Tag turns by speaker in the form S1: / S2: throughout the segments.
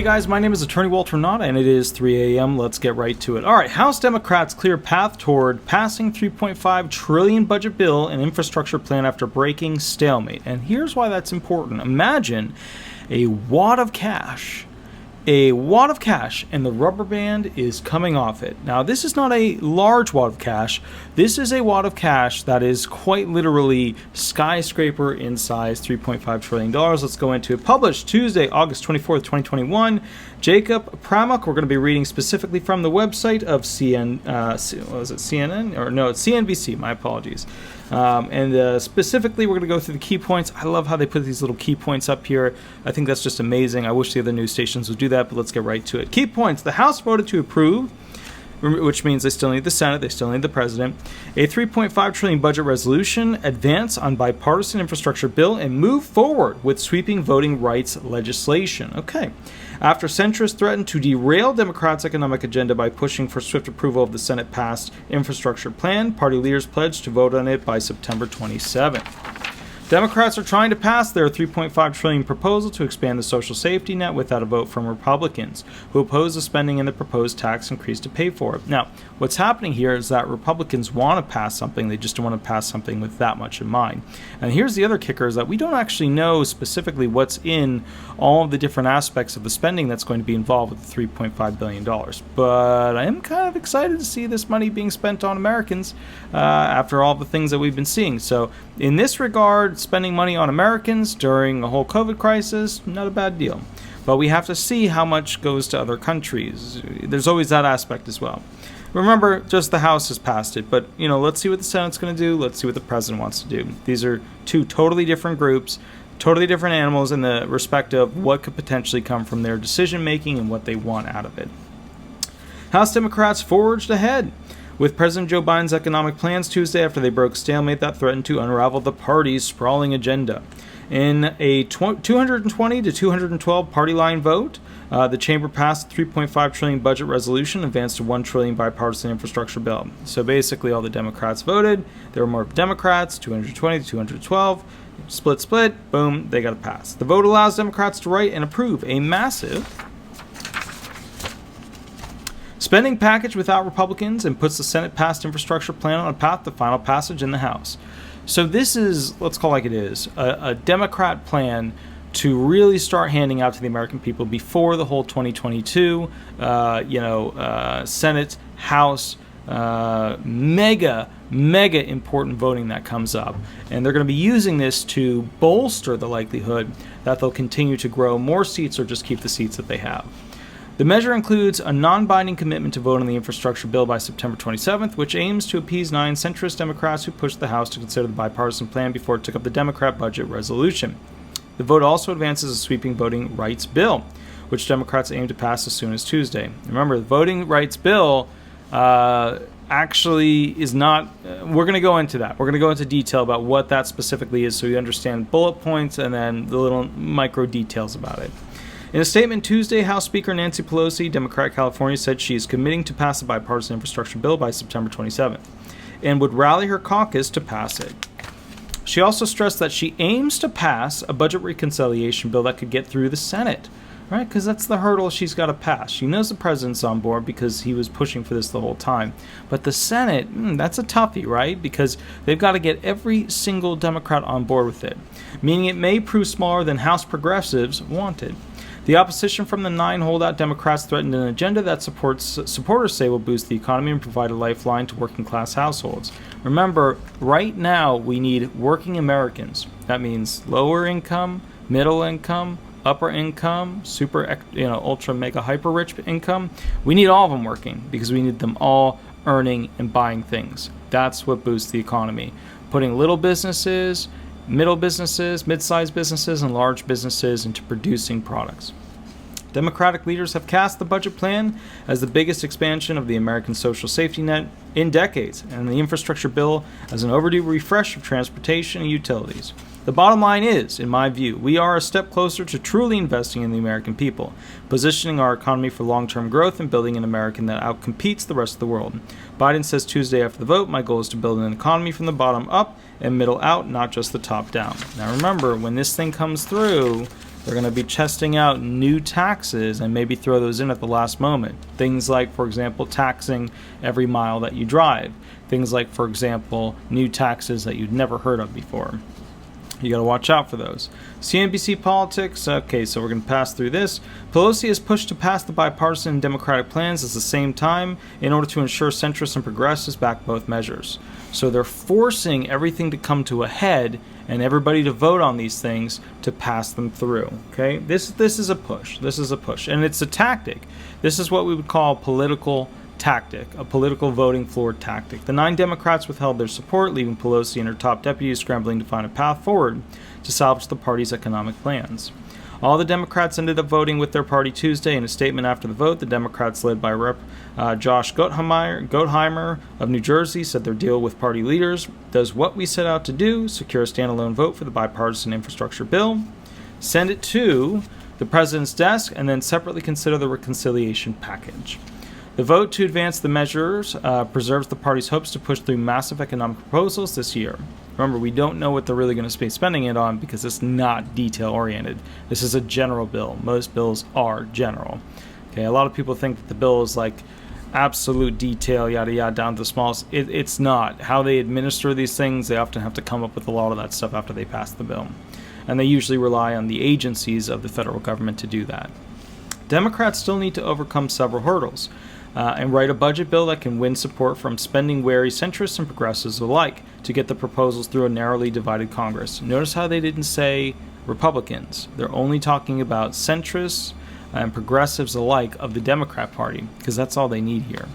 S1: Hey guys, my name is Attorney Walter Nada, and it is 3 a.m. Let's get right to it. All right, House Democrats clear path toward passing $3.5 trillion budget bill and infrastructure plan after breaking stalemate. And here's why that's important. Imagine a wad of cash, and the rubber band is coming off it. Now, this is not a large wad of cash. This is a wad of cash that is quite literally skyscraper in size, $3.5 trillion. Let's go into it. Published Tuesday, August 24th, 2021. Jacob Pramuk, we're going to be reading specifically from the website of CNN? Or no, it's CNBC, my apologies. Specifically, we're going to go through the key points. I love how they put these little key points up here. I think that's just amazing. I wish the other news stations would do that, but let's get right to it. Key points. The House voted to approve, which means they still need the Senate, they still need the President, a $3.5 trillion budget resolution, advance on bipartisan infrastructure bill, and move forward with sweeping voting rights legislation. Okay. After centrists threatened to derail Democrats' economic agenda by pushing for swift approval of the Senate-passed infrastructure plan, party leaders pledged to vote on it by September 27th. Democrats are trying to pass their $3.5 trillion proposal to expand the social safety net without a vote from Republicans, who oppose the spending and the proposed tax increase to pay for it. Now, what's happening here is that Republicans want to pass something, they just don't want to pass something with that much in mind. And here's the other kicker, is that we don't actually know specifically what's in all of the different aspects of the spending that's going to be involved with the $3.5 billion. But I am kind of excited to see this money being spent on Americans after all the things that we've been seeing. So in this regard, spending money on Americans during a whole COVID crisis, not a bad deal. But we have to see how much goes to other countries. There's always that aspect as well. Remember, just the House has passed it, but let's see what the Senate's going to do. Let's see what the President wants to do. These are two totally different groups, totally different animals in the respect of what could potentially come from their decision making and what they want out of it. House Democrats forged ahead with President Joe Biden's economic plans Tuesday after they broke stalemate that threatened to unravel the party's sprawling agenda. In a 220 to 212 party line vote, the chamber passed the $3.5 trillion budget resolution, advanced to $1 trillion bipartisan infrastructure bill. So basically, all the Democrats voted. There were more Democrats, 220 to 212. Split, boom, they got to pass. The vote allows Democrats to write and approve a massive spending package without Republicans and puts the Senate-passed infrastructure plan on a path to final passage in the House. So this is, let's call it like it is, a Democrat plan to really start handing out to the American people before the whole 2022, Senate, House, mega important voting that comes up. And they're going to be using this to bolster the likelihood that they'll continue to grow more seats or just keep the seats that they have. The measure includes a non-binding commitment to vote on the infrastructure bill by September 27th, which aims to appease 9 centrist Democrats who pushed the House to consider the bipartisan plan before it took up the Democrat budget resolution. The vote also advances a sweeping voting rights bill, which Democrats aim to pass as soon as Tuesday. Remember, the voting rights bill actually is not... we're going to go into that. We're going to go into detail about what that specifically is so you understand bullet points and then the little micro details about it. In a statement Tuesday, House Speaker Nancy Pelosi, Democrat California, said she is committing to pass a bipartisan infrastructure bill by September 27th and would rally her caucus to pass it. She also stressed that she aims to pass a budget reconciliation bill that could get through the Senate, right? Because that's the hurdle she's got to pass. She knows the president's on board because he was pushing for this the whole time. But the Senate, that's a toughie, right? Because they've got to get every single Democrat on board with it, meaning it may prove smaller than House progressives wanted. The opposition from the 9 holdout Democrats threatened an agenda that supporters say will boost the economy and provide a lifeline to working-class households. Remember, right now we need working Americans. That means lower income, middle income, upper income, super, ultra, mega, hyper rich income. We need all of them working because we need them all earning and buying things. That's what boosts the economy. Putting little businesses, middle businesses, mid-sized businesses, and large businesses into producing products. Democratic leaders have cast the budget plan as the biggest expansion of the American social safety net in decades, and the infrastructure bill as an overdue refresh of transportation and utilities. The bottom line is, in my view, we are a step closer to truly investing in the American people, positioning our economy for long-term growth and building an American that outcompetes the rest of the world. Biden says Tuesday after the vote, my goal is to build an economy from the bottom up and middle out, not just the top down. Now remember, when this thing comes through, They're going to be testing out new taxes and maybe throw those in at the last moment. Things like, for example, taxing every mile that you drive. Things like, for example, new taxes that you'd never heard of before. You got to watch out for those. CNBC Politics. Okay, so we're going to pass through this. Pelosi has pushed to pass the bipartisan Democratic plans at the same time in order to ensure centrists and progressives back both measures. So they're forcing everything to come to a head and everybody to vote on these things to pass them through. Okay, this is a push. This is a push, and it's a tactic. This is what we would call political tactic, a political voting floor tactic. The 9 Democrats withheld their support, leaving Pelosi and her top deputies scrambling to find a path forward to salvage the party's economic plans. All the Democrats ended up voting with their party Tuesday. In a statement after the vote, the Democrats, led by Rep. Josh Gottheimer of New Jersey, said their deal with party leaders does what we set out to do: secure a standalone vote for the bipartisan infrastructure bill, send it to the president's desk, and then separately consider the reconciliation package. The vote to advance the measures preserves the party's hopes to push through massive economic proposals this year. Remember, we don't know what they're really going to be spending it on because it's not detail-oriented. This is a general bill. Most bills are general. Okay, a lot of people think that the bill is like absolute detail, yada yada, down to the smallest. It's not. How they administer these things, they often have to come up with a lot of that stuff after they pass the bill. And they usually rely on the agencies of the federal government to do that. Democrats still need to overcome several hurdles and write a budget bill that can win support from spending-wary centrists and progressives alike to get the proposals through a narrowly divided Congress. Notice how they didn't say Republicans. They're only talking about centrists and progressives alike of the Democrat Party, because that's all they need here.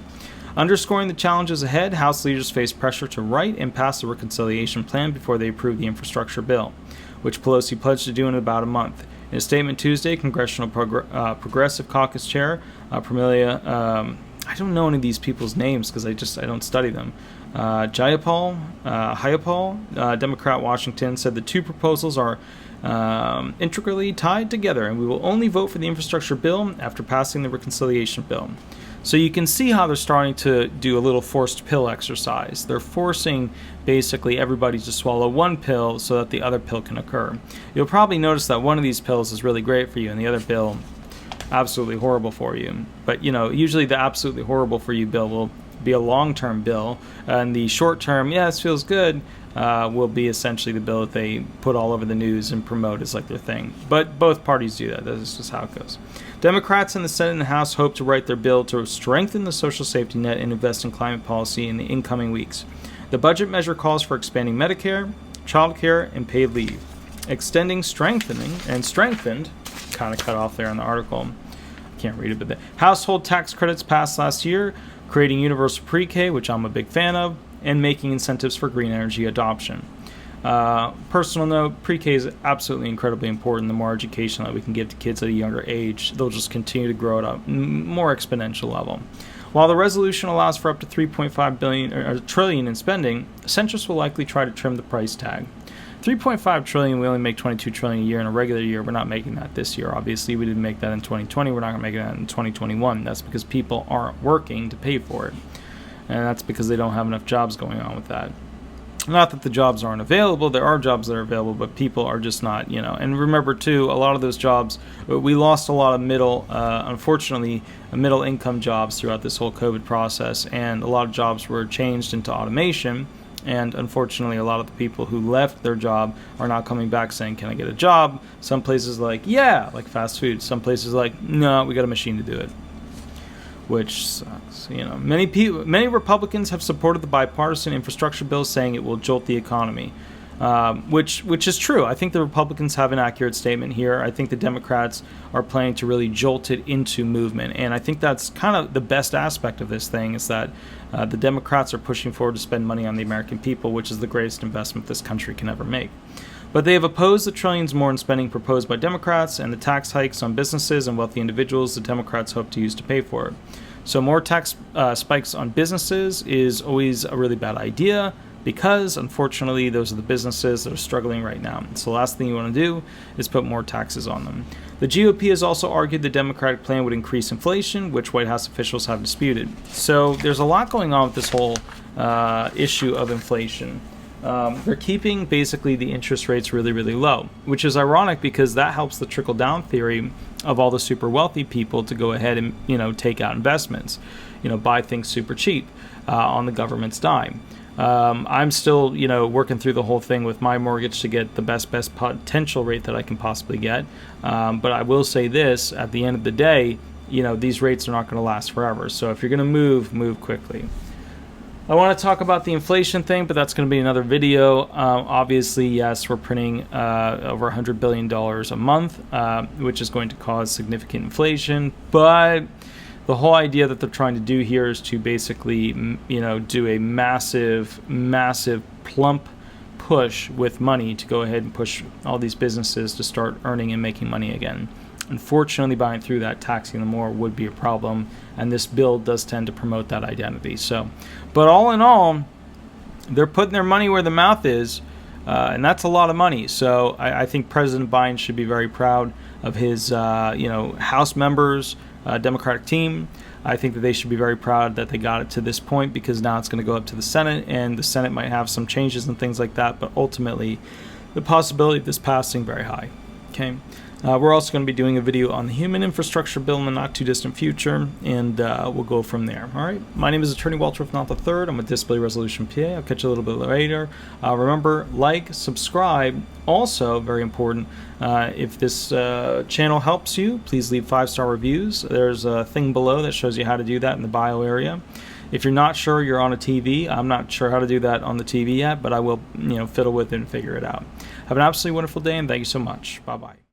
S1: Underscoring the challenges ahead, House leaders face pressure to write and pass the reconciliation plan before they approve the infrastructure bill, which Pelosi pledged to do in about a month. In a statement Tuesday, Congressional Progressive Caucus Chair Pramila, I don't know any of these people's names because I don't study them. Jayapal, Democrat Washington, said the two proposals are intricately tied together, and we will only vote for the infrastructure bill after passing the reconciliation bill. So you can see how they're starting to do a little forced pill exercise. They're forcing basically everybody to swallow one pill so that the other pill can occur. You'll probably notice that one of these pills is really great for you and the other pill absolutely horrible for you. But usually the absolutely horrible for you bill will be a long-term bill, and the short-term, this feels good, will be essentially the bill that they put all over the news and promote as like their thing. But both parties do that. That's just how it goes. Democrats in the Senate and the House hope to write their bill to strengthen the social safety net and invest in climate policy in the incoming weeks. The budget measure calls for expanding Medicare, child care, and paid leave. Strengthened, kind of cut off there in the article. I can't read it, but the household tax credits passed last year, creating universal pre-K, which I'm a big fan of, and making incentives for green energy adoption. Personal note, pre-K is absolutely incredibly important. The more education that we can give to kids at a younger age, they'll just continue to grow at a more exponential level. While the resolution allows for up to $3.5 trillion in spending, centrists will likely try to trim the price tag. $3.5 trillion, we only make $22 trillion a year in a regular year. We're not making that this year. Obviously, we didn't make that in 2020. We're not going to make that in 2021. That's because people aren't working to pay for it. And that's because they don't have enough jobs going on with that. Not that the jobs aren't available. There are jobs that are available, but people are just not, And remember, too, a lot of those jobs, we lost a lot of unfortunately, middle income jobs throughout this whole COVID process. And a lot of jobs were changed into automation. And unfortunately, a lot of the people who left their job are now coming back saying, can I get a job? Some places like fast food. Some places like, no, we got a machine to do it. Which sucks. Many Republicans have supported the bipartisan infrastructure bill, saying it will jolt the economy. Which is true. I think the Republicans have an accurate statement here. I think the Democrats are planning to really jolt it into movement. And I think that's kind of the best aspect of this thing, is that the Democrats are pushing forward to spend money on the American people, which is the greatest investment this country can ever make. But they have opposed the trillions more in spending proposed by Democrats and the tax hikes on businesses and wealthy individuals the Democrats hope to use to pay for it. So more tax spikes on businesses is always a really bad idea, because, unfortunately, those are the businesses that are struggling right now. So the last thing you want to do is put more taxes on them. The GOP has also argued the Democratic plan would increase inflation, which White House officials have disputed. So there's a lot going on with this whole issue of inflation. they're keeping basically the interest rates really, really low, which is ironic because that helps the trickle-down theory of all the super wealthy people to go ahead and, take out investments, buy things super cheap on the government's dime. I'm still, working through the whole thing with my mortgage to get the best potential rate that I can possibly get. But I will say this, at the end of the day, these rates are not going to last forever. So if you're going to move quickly. I want to talk about the inflation thing, but that's going to be another video. Obviously, yes, we're printing over $100 billion a month, which is going to cause significant inflation. But the whole idea that they're trying to do here is to basically, do a massive plump push with money to go ahead and push all these businesses to start earning and making money again. Unfortunately, buying through that, taxing them more would be a problem, and this bill does tend to promote that identity. So, but all in all, they're putting their money where the mouth is, and that's a lot of money. So I think President Biden should be very proud of his, House members, Democratic team. I think that they should be very proud that they got it to this point, because now it's going to go up to the Senate, and the Senate might have some changes and things like that, but ultimately the possibility of this passing very high. Okay. We're also going to be doing a video on the human infrastructure bill in the not too distant future, and we'll go from there. All right. My name is Attorney Walter, if not the third. I'm with Disability Resolution PA. I'll catch you a little bit later. Remember, like, subscribe. Also, very important, if this channel helps you, please leave 5-star reviews. There's a thing below that shows you how to do that in the bio area. If you're not sure you're on a TV, I'm not sure how to do that on the TV yet, but I will, fiddle with it and figure it out. Have an absolutely wonderful day, and thank you so much. Bye-bye.